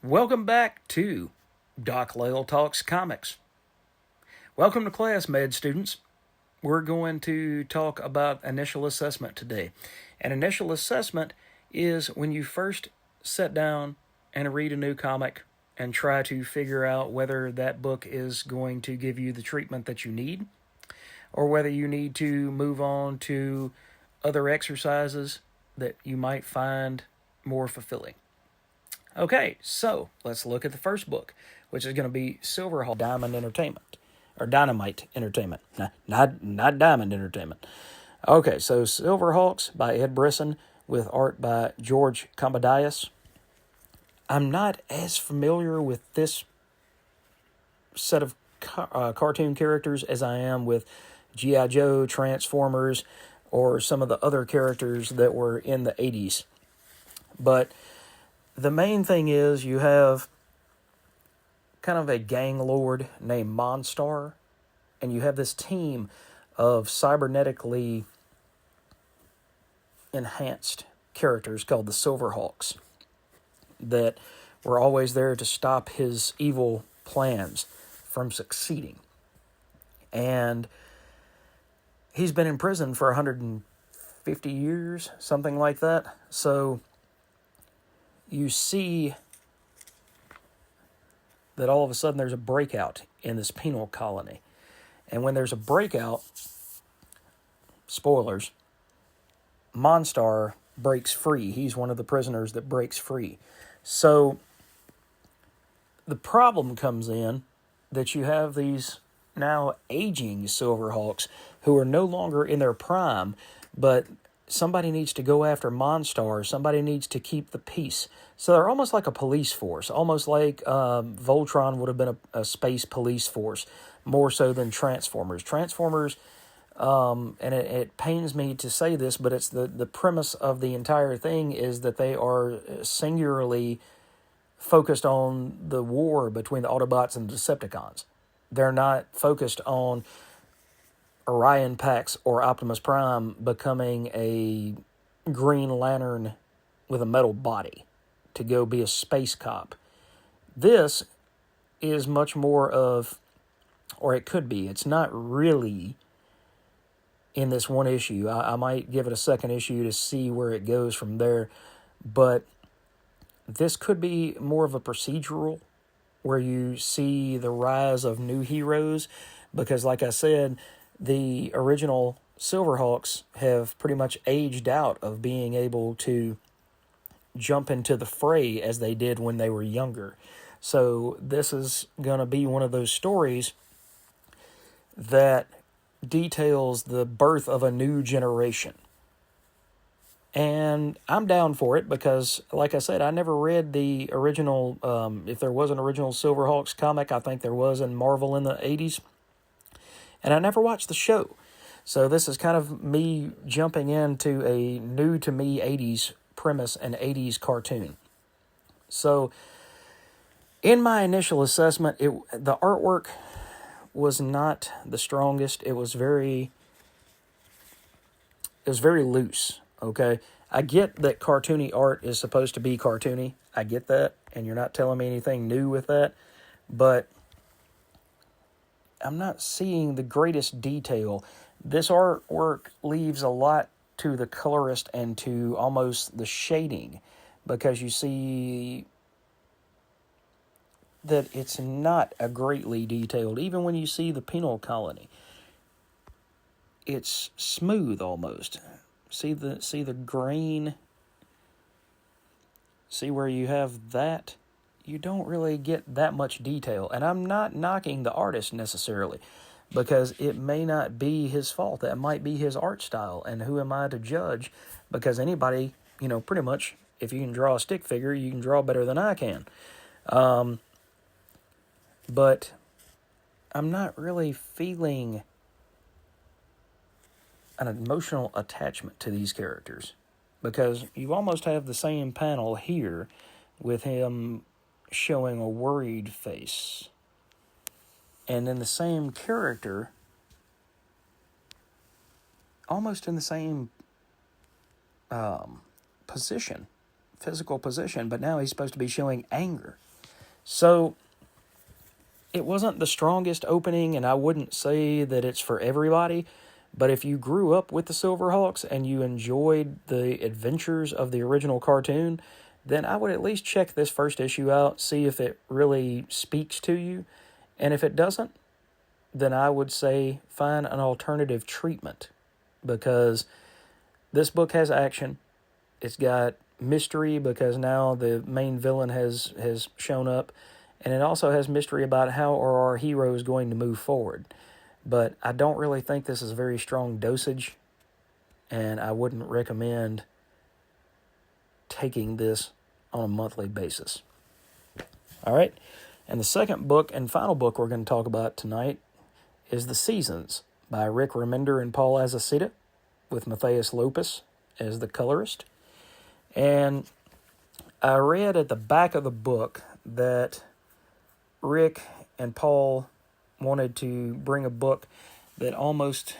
Welcome back to Doc Lale Talks Comics. Welcome to class, med students. We're going to talk about initial assessment today. An initial assessment is when you first sit down and read a new comic and try to figure out whether that book is going to give you the treatment that you need, or whether you need to move on to other exercises that you might find more fulfilling. Okay, so let's look at the first book, which is going to be SilverHawks Diamond Entertainment, or Dynamite Entertainment, not Diamond Entertainment. Okay, so SilverHawks by Ed Brisson with art by George Kambadais. I'm not as familiar with this set of cartoon characters as I am with G.I. Joe, Transformers, or some of the other characters that were in the 80s. But the main thing is you have kind of a gang lord named Monstar, and you have this team of cybernetically enhanced characters called the SilverHawks that were always there to stop his evil plans from succeeding. And he's been in prison for 150 years, something like that. So you see that all of a sudden there's a breakout in this penal colony. And when there's a breakout, spoilers, Monstar breaks free. He's one of the prisoners that breaks free. So the problem comes in that you have these now aging SilverHawks who are no longer in their prime, but somebody needs to go after Monstar. Somebody needs to keep the peace. So they're almost like a police force, almost like Voltron would have been a space police force, more so than Transformers. Transformers, and it pains me to say this, but it's the premise of the entire thing is that they are singularly focused on the war between the Autobots and the Decepticons. They're not focused on Orion Pax or Optimus Prime becoming a Green Lantern with a metal body to go be a space cop. This is much more of, or it could be, it's not really in this one issue. I might give it a second issue to see where it goes from there, but this could be more of a procedural where you see the rise of new heroes, because like I said, the original SilverHawks have pretty much aged out of being able to jump into the fray as they did when they were younger. So this is going to be one of those stories that details the birth of a new generation. And I'm down for it because, like I said, I never read the original, if there was an original SilverHawks comic, I think there was in Marvel in the 80s. And I never watched the show. So this is kind of me jumping into a new-to-me 80s premise and 80s cartoon. So in my initial assessment, the artwork was not the strongest. It was very loose, okay? I get that cartoony art is supposed to be cartoony. I get that, and you're not telling me anything new with that. But I'm not seeing the greatest detail. This artwork leaves a lot to the colorist and to almost the shading, because you see that it's not a greatly detailed. Even when you see the penal colony, it's smooth almost. See the grain? See where you have that? You don't really get that much detail. And I'm not knocking the artist necessarily, because it may not be his fault. That might be his art style. And who am I to judge? Because anybody, pretty much, if you can draw a stick figure, you can draw better than I can. But I'm not really feeling an emotional attachment to these characters, because you almost have the same panel here with him showing a worried face, and then the same character almost in the same position, physical position, but now he's supposed to be showing anger. So it wasn't the strongest opening, and I wouldn't say that it's for everybody, but if you grew up with the SilverHawks and you enjoyed the adventures of the original cartoon, then I would at least check this first issue out, see if it really speaks to you. And if it doesn't, then I would say find an alternative treatment, because this book has action. It's got mystery because now the main villain has shown up, and it also has mystery about how are our heroes going to move forward. But I don't really think this is a very strong dosage, and I wouldn't recommend taking this on a monthly basis. All right, and the second book and final book we're going to talk about tonight is The Seasons by Rick Remender and Paul Azaceta, with Matthias Lopez as the colorist. And I read at the back of the book that Rick and Paul wanted to bring a book that almost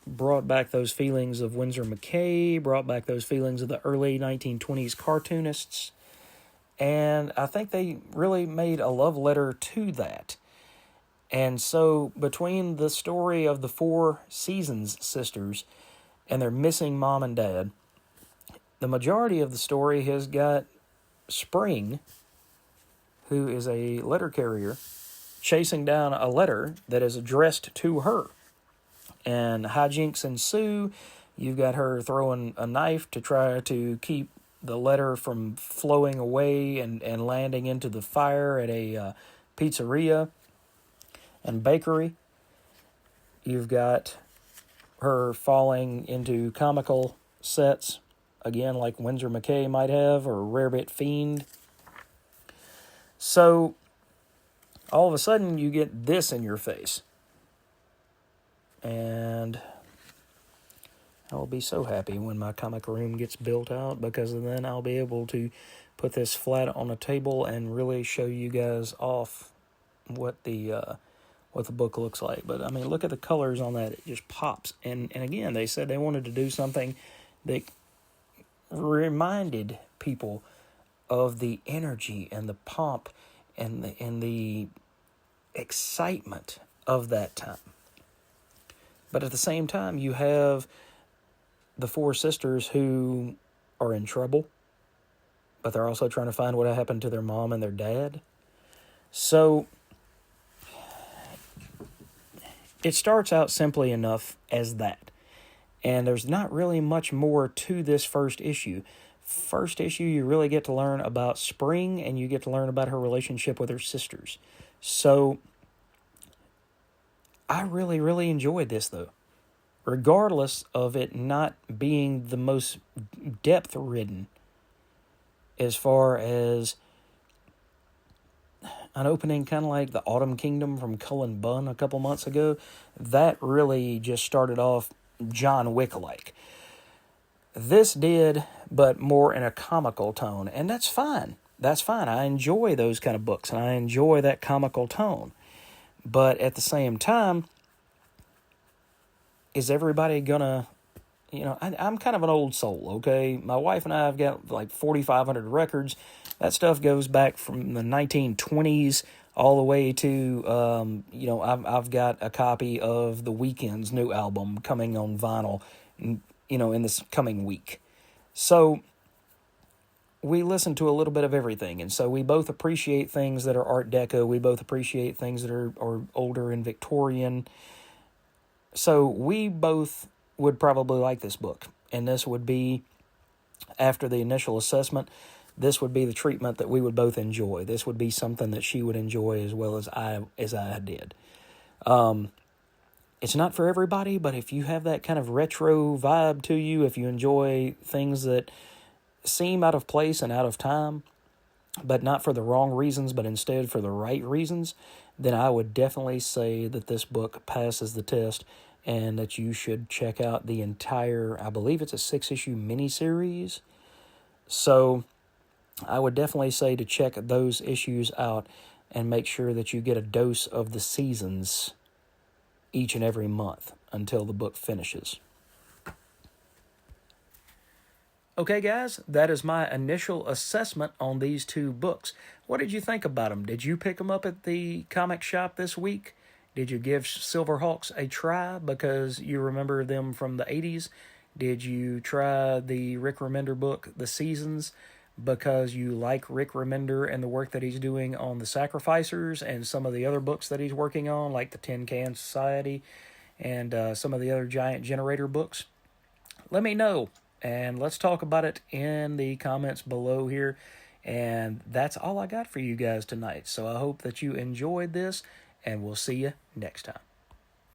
brought back those feelings of Winsor McCay, brought back those feelings of the early 1920s cartoonists, and I think they really made a love letter to that. And so between the story of the four Seasons sisters and their missing mom and dad, the majority of the story has got Spring, who is a letter carrier, chasing down a letter that is addressed to her. And hijinks ensue. You've got her throwing a knife to try to keep the letter from flowing away and landing into the fire at a pizzeria and bakery. You've got her falling into comical sets, again, like Winsor McCay might have, or Rarebit Fiend. So, all of a sudden, you get this in your face. And I'll be so happy when my comic room gets built out, because then I'll be able to put this flat on a table and really show you guys off what the book looks like. But, I mean, look at the colors on that. It just pops. And again, they said they wanted to do something that reminded people of the energy and the pomp and the excitement of that time. But at the same time, you have the four sisters who are in trouble, but they're also trying to find what happened to their mom and their dad. So it starts out simply enough as that. And there's not really much more to this first issue. First issue, you really get to learn about Spring, and you get to learn about her relationship with her sisters. So I really, really enjoyed this, though. Regardless of it not being the most depth-ridden as far as an opening kind of like the Autumn Kingdom from Cullen Bunn a couple months ago, that really just started off John Wick-like. This did, but more in a comical tone, and that's fine. That's fine. I enjoy those kind of books, and I enjoy that comical tone. But at the same time, is everybody gonna, I'm kind of an old soul, okay? My wife and I have got like 4,500 records. That stuff goes back from the 1920s all the way to, I've got a copy of The Weeknd's new album coming on vinyl, in this coming week. So we listen to a little bit of everything, and so we both appreciate things that are Art Deco. We both appreciate things that are older and Victorian. So we both would probably like this book, and this would be, after the initial assessment, this would be the treatment that we would both enjoy. This would be something that she would enjoy as well as I did. It's not for everybody, but if you have that kind of retro vibe to you, if you enjoy things that seem out of place and out of time, but not for the wrong reasons, but instead for the right reasons, then I would definitely say that this book passes the test and that you should check out the entire, I believe it's a 6-issue miniseries. So I would definitely say to check those issues out and make sure that you get a dose of the seasons each and every month until the book finishes. Okay, guys, that is my initial assessment on these two books. What did you think about them? Did you pick them up at the comic shop this week? Did you give SilverHawks a try because you remember them from the 80s? Did you try the Rick Remender book, The Seasons, because you like Rick Remender and the work that he's doing on The Sacrificers and some of the other books that he's working on, like the Tin Can Society and some of the other Giant Generator books? Let me know, and let's talk about it in the comments below here. And that's all I got for you guys tonight. So I hope that you enjoyed this, and we'll see you next time.